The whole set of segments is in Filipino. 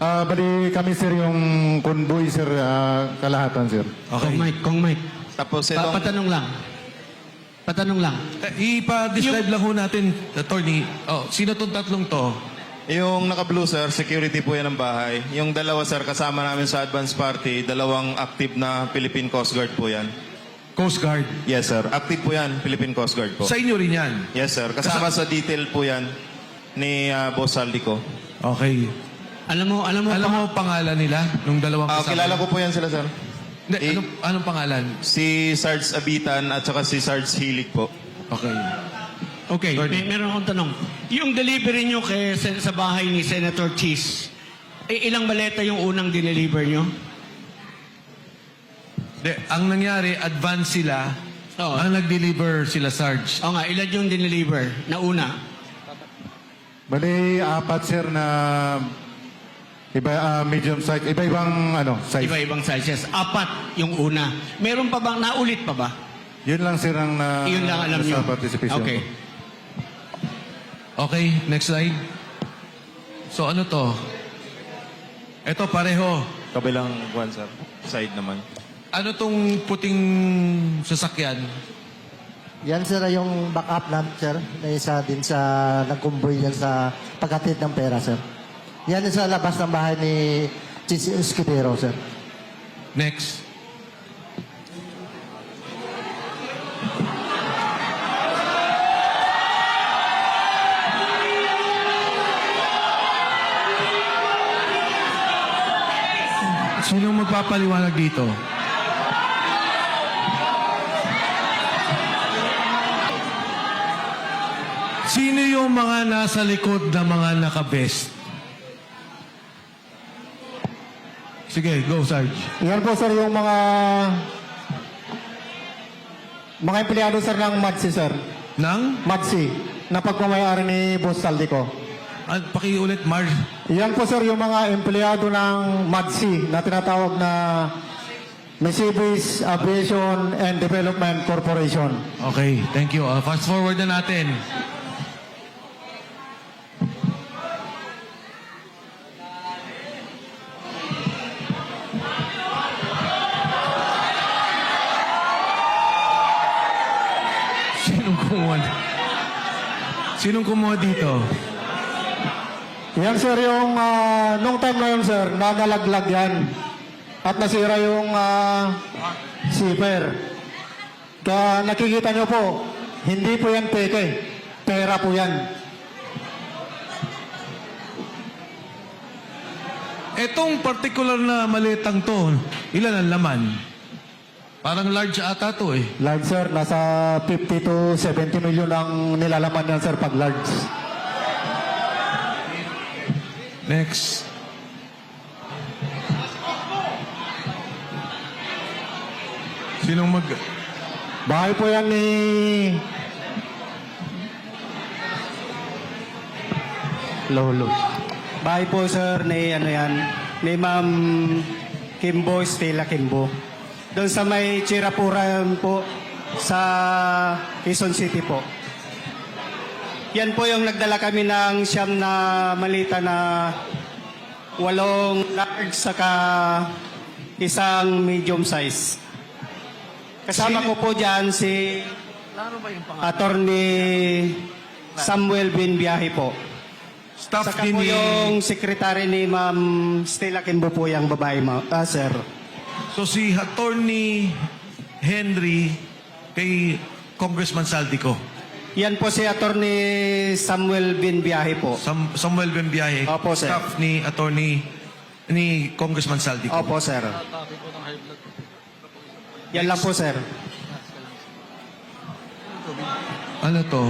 Bali kami sir yung convoy sir, kalahatan sir. Okay. Kong Mike. Tapos itong... Patanong lang. Patanong lang. Ipa-describe lang ho natin, attorney. Oh, sino tong tatlong to? Yung naka-blue, sir, security po yan ng bahay. Yung dalawa, sir, kasama namin sa advance party, dalawang active na Philippine Coast Guard po yan. Coast Guard. Yes, sir. Active po yan, Philippine Coast Guard po. Sa inyo rin yan? Yes, sir. Kasama sa detail po yan ni Boss Saldico. Okay. Alam mo pangalan nila nung dalawang kasama? Kilala ko po yan sila, sir. Hindi, anong pangalan? Si Sarge Abitan at saka si Sarge Hilig po. Okay. Okay, meron akong tanong. Yung delivery nyo sa bahay ni Senator Cheese, ilang maleta yung unang dineliver nyo? Ang nangyari, advance sila. Oo. Ang nag-deliver sila, Sarge. O nga, ilan yung dineliver na una? Bali, apat sir na medium size, iba-ibang size. Iba-ibang sizes. Apat yung una. Meron pa bang, naulit pa ba? Yun lang sir ang Yun lang alam sa nyo. participation. Okay. Okay, next slide. So ano to? Ito pareho. Kabilang one, sir. Side naman. Ano tong puting sasakyan? Yan sir yung backup namin sir. Na isa din sa nagkumboy yan sa paghatid ng pera sir. Yan sa labas ng bahay ni Chis Escudero sir. Next. Sino magpapaliwanag dito? Sino yung mga nasa likod na mga naka-vest? Sige, go, Sarge. Yan po sir yung mga empleyado sir ng MADSI sir. Nang? MADSI na pagmamayari ni Boss Saldico. Pakiulit, Marge. Yan po sir yung mga empleyado ng MADSI na tinatawag na Mercedes Aviation and Development Corporation. Okay, thank you. Fast forward na natin. Sinong kumuha dito? Yan sir yung nung time na yun sir, nanalaglag yan. At nasira yung zipper. Kaya nakikita nyo po, hindi po yan peke. Pera po yan. Etong particular na malitang to, ilan ang laman? Parang large ata to eh. Large sir, nasa 50 to 70 million ang nilalaman yan sir pag large. Next. Sinong mag... Bahay po yan ni... Lolo. Bahay po sir ni ni Ma'am Kimbo, Stella Kimbo. Doon sa may Chirapuran po sa Quezon City po. Yan po yung nagdala kami ng siyam na malita na 8 large saka isang medium size. Kasama ko po dyan si Attorney Samuel Binbiyahe po. Staff Saka din po ni... yung secretary ni Ma'am Stella Kimbo po yung babae, sir. So si Attorney Henry kay Congressman Saldico. Yan po si Attorney Samuel Binbiyahe po. Samuel Bembiahe. Opo, sir. Staff ni ni Congressman Saldico. Opo, sir. Yan lang po, sir. Ano to?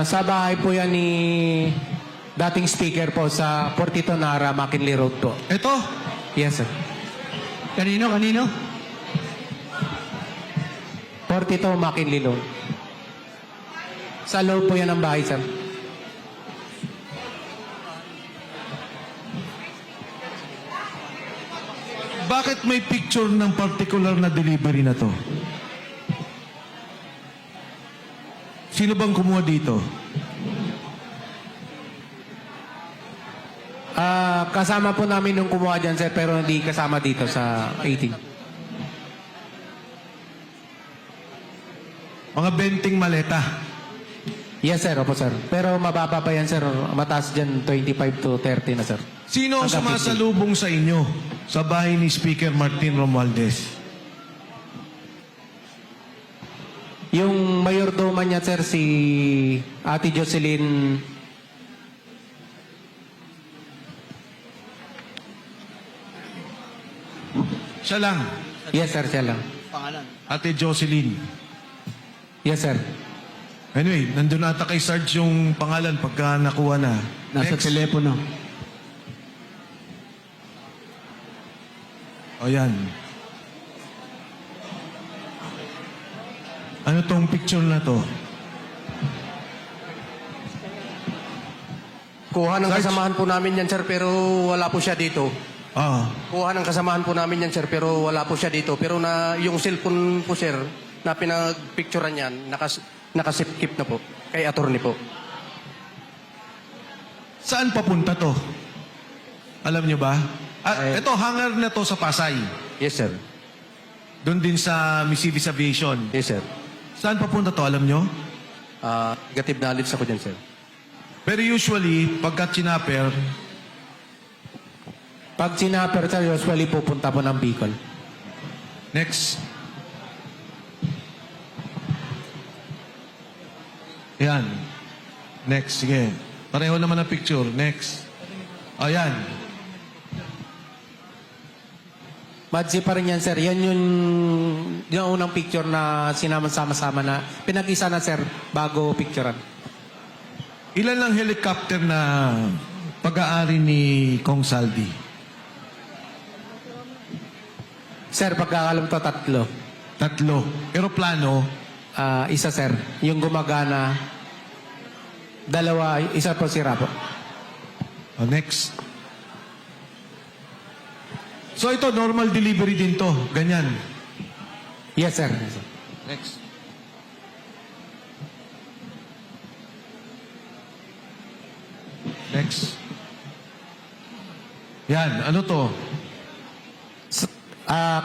Sa bahay po yan ni dating speaker po sa Portito Nara, McKinley Road po. Ito? Yes, sir. Kanino? Portito, McKinley Road. Sa loob po yan ang bahay, sir. Bakit may picture ng particular na delivery na to? Sino bang kumuha dito? Kasama po namin nung kumuha dyan, sir, pero hindi kasama dito sa 18. Mga 20 maleta. Yes, sir. Opo, sir. Pero mababa pa yan, sir. Mataas dyan, 25 to 30 na, sir. Sino ang Hanggang 50. sumasalubong sa inyo sa bahay ni Speaker Martin Romualdez? Yung mayordoma niya, sir, si Ate Jocelyn. Siya lang. Yes, sir. Siya lang. Ate Jocelyn. Yes, sir. Anyway, nandun ata kay Sarge yung pangalan pagka nakuha na. Nasa Next. telepono. O yan. Ano tong picture na to? Kuha ng Sarge? kasamahan po namin yan, sir, pero wala po siya dito. Ah, Kuha ng kasamahan po namin yan, sir, pero wala po siya dito. Pero na yung cellphone po, sir, na pinagpicturean yan, nakasipkip na po. Kay attorney po. saan papunta to? Alam nyo ba? Ito, hangar na to sa Pasay. Yes, sir. Doon din sa Missivis Aviation. Yes, sir. Saan papunta to? Alam nyo? Negative knowledge ako dyan, sir. Pero usually, pagka chinapper, Pag sinapper, sir, usually pupunta po ng Bicol. next. Yan. Next, sige. Pareho naman ang picture. Next. Ayan. Madsi pa rin yan, sir. Yan yung unang picture na sinama-sama-sama na pinag-isa na, sir, bago picturean. Ilan lang helicopter na pag-aari ni Kong Saldi? Sir, pagkakalam to, 3. 3. Aeroplano, Isa, sir. Yung gumagana, 2, isa po sira po. next. So ito, normal delivery din to. Ganyan. Yes, sir. Yes, sir. Next. Next. Yan, ano to?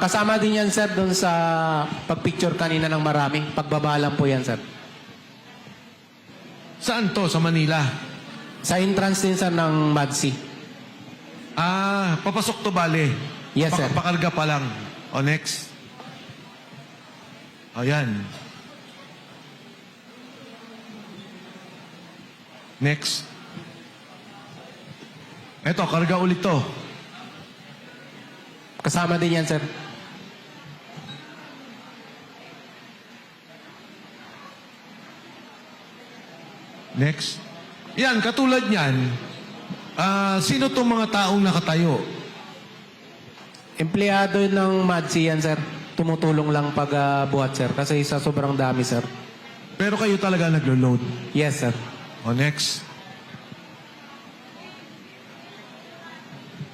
Kasama din yan, sir, doon sa pagpicture kanina ng marami. Pagbabalang po yan, sir. Saan to? Sa Manila? Sa entrance din, sir, ng Madsi. Papasok to bale. Yes, sir. Pakarga pa lang. O, next. Ayan. Next. Eto, karga ulit to. Kasama din yan, sir. Next. Yan, katulad niyan. Sino tong mga taong nakatayo? Empleyado ng Madsi yan, sir. Tumutulong lang pag buhat, sir. Kasi sa sobrang dami, sir. Pero kayo talaga naglo-load. Yes, sir. O, next.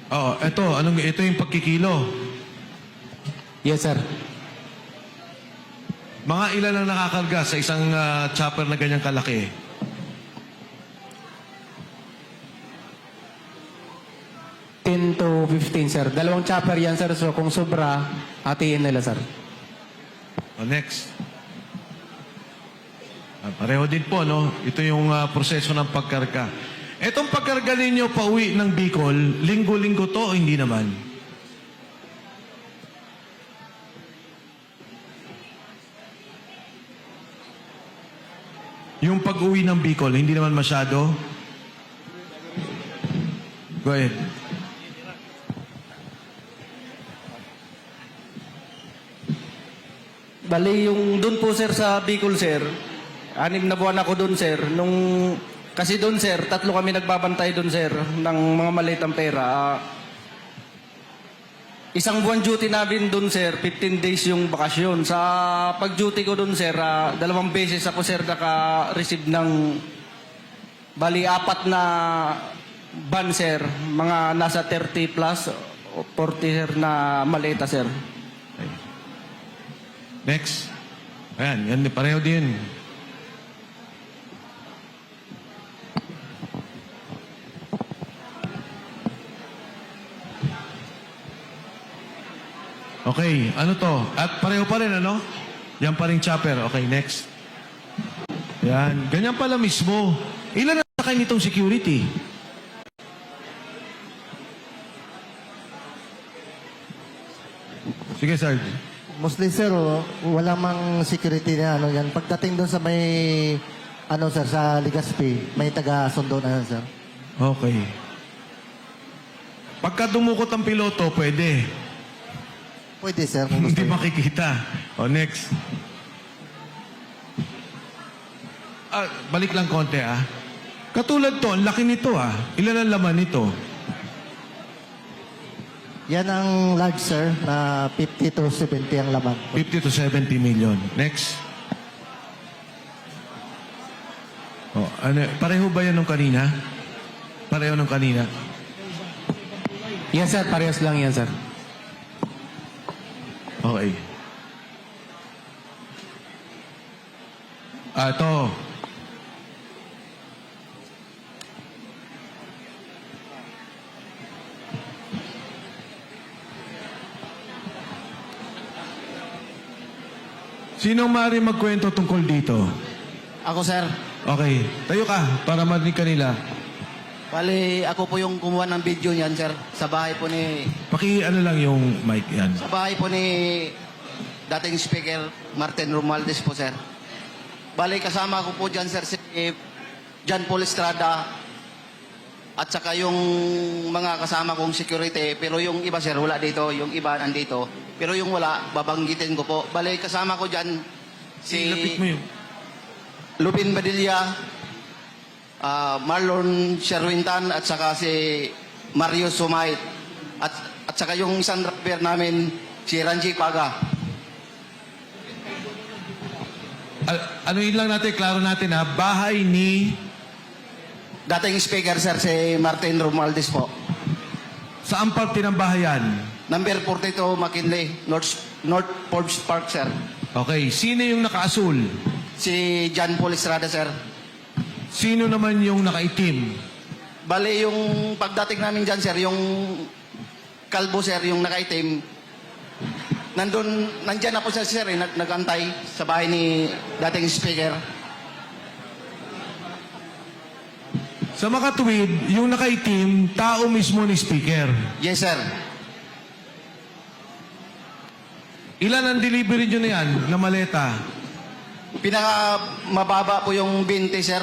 Ito yung pagkikilo. Yes, sir. Mga ilan ang nakakarga sa isang chopper na ganyang kalaki? To 15, sir. 2 chopper yan, sir. So, kung sobra, hatiin nila, sir. O, next. Pareho din po, no? Ito yung proseso ng pagkarga. Etong pagkarga ninyo pauwi ng Bicol, linggo-linggo to o hindi naman? Yung pag-uwi ng Bicol, hindi naman masyado? Go ahead. Bali, yung doon po sir sa Bicol sir, 6 na buwan ako doon sir. Kasi doon sir, 3 kami nagbabantay doon sir ng mga malitang pera. Isang buwan duty namin doon sir, 15 days yung bakasyon. Sa pag-duty ko doon sir, 2 beses ako sir naka-receive ng bali 4 na ban sir, mga nasa 30 plus o 40 sir na malita sir. Next. Ayan, yan pareho din. Okay, ano to? At pareho pa rin, ano? Yan pa rin chopper. Okay, next. Yan. Ganyan pala mismo. Ilan na sakay nitong security? Sige, Sarge. Mostly sir, wala mang security na ano yan. Pagdating doon sa may, ano sir, sa Legazpi, may taga-sundo na yan sir. Okay. Pagka dumukot ang piloto, pwede. Pwede sir, kung gusto Hindi niyo. makikita. O, next. Balik lang konti, ah. Katulad to, ang laki nito, ah. Ilan ang laman nito? Yan ang large sir, na 50 to 70 ang laman. 50 to 70 million. Next. Oh, ano, pareho ba yan nung kanina? Pareho nung kanina? Yes, sir. Parehas lang yan, sir. Okay. Ito. Sino maaari magkwento tungkol dito? Ako, sir. Okay. Tayo ka para marinig kanila. Bali, ako po yung kumuha ng video niyan, sir. Sa bahay po ni... Ano lang yung mic yan. Sa bahay po ni dating speaker Martin Romualdez po, sir. Bali, kasama ko po dyan, sir, si John Paul Estrada at saka yung mga kasama kong security. Pero yung iba, sir, wala dito. Yung iba nandito. Pero yung wala, babanggitin ko po. Bali, kasama ko dyan si Lapit mo yun. Lupin Badilla, Marlon Sherwintan at saka si Mario Sumait at saka yung isang rapper namin si Ranji Paga. Ano yun lang natin, klaro natin ha, bahay ni Dating speaker, sir, si Martin Romualdez po. saan parte ng bahayan? Number 42 McKinley, North Forbes Park, sir. Okay, sino yung nakaasul? Si John Paul Estrada, sir. Sino naman yung nakaitim? Bali, yung pagdating namin dyan, sir, yung kalbo, sir, yung nakaitim, nandyan ako, sir, nagantay sa bahay ni dating speaker. Sa makatuwid, yung nakaitim, tao mismo ni speaker. Yes, sir. Ilan ang delivery nyo na yan, na maleta? Pinaka mababa po yung 20, sir.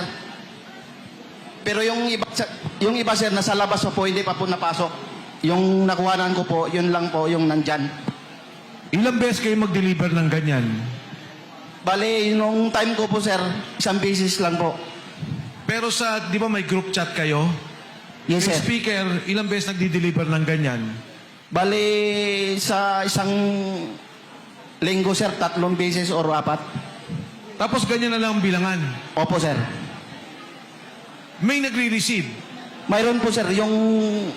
Pero yung iba, sir, nasa labas pa po, hindi pa po napasok. Yung nakuhanan ko po, yun lang po yung nandyan. Ilang beses kayo mag-deliver ng ganyan? Bali, nung time ko po, sir, isang beses lang po. Pero di ba may group chat kayo? Yes, Yung sir. speaker, ilang beses nagdi-deliver ng ganyan? Bali, sa isang linggo, sir, 3 beses or 4. Tapos ganyan na lang ang bilangan. Opo, sir. May nagre-receive. Mayroon po, sir, yung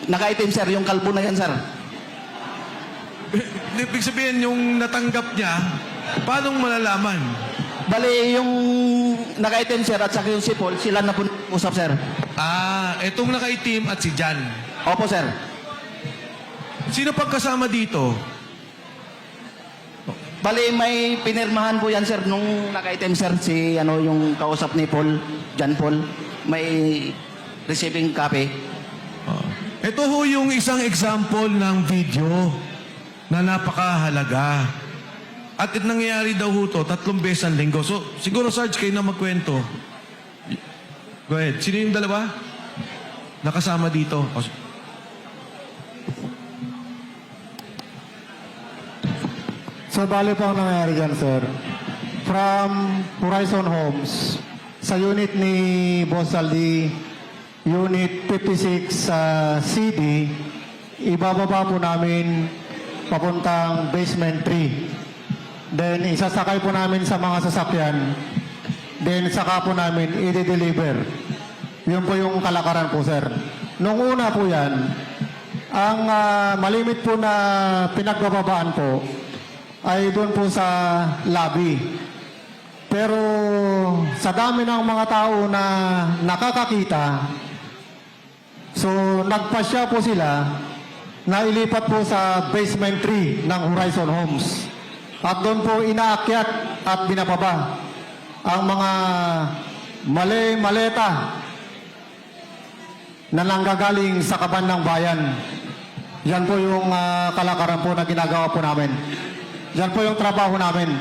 nakaitim, sir, yung kalbo na yan, sir. Ibig sabihin, yung natanggap niya, paano malalaman? Bali, yung nakaitim, sir, at saka yung si Paul, sila na po usap, sir. Etong nakaitim at si Jan. Opo, sir. Sino pagkasama dito? Bali, may pinirmahan po yan, sir, nung nakaitim, sir, si yung kausap ni Paul, John Paul. May receiving copy. Ito ho yung isang example ng video na napakahalaga. At nangyayari daw ho to 3 beses ang linggo. So, siguro, Sarge, kayo na magkwento. Go ahead. Sino yung dalawa? Nakasama dito. So, bali po ang nangyari dyan, sir. From Horizon Homes, sa unit ni Boss Aldi, Unit 56 CD, ibababa po namin papuntang basement 3. Then, isasakay po namin sa mga sasakyan. Then, saka po namin i-deliver. Yun po yung kalakaran po, sir. Nung una po yan, ang malimit po na pinagbababaan po ay doon po sa lobby. Pero sa dami ng mga tao na nakakakita, so nagpasya po sila na ilipat po sa basement 3 ng Horizon Homes. At doon po inaakyat at binababa ang mga maleta na nanggagaling sa kaban ng bayan. Yan po yung kalakaran po na ginagawa po namin. Yan po yung trabaho namin.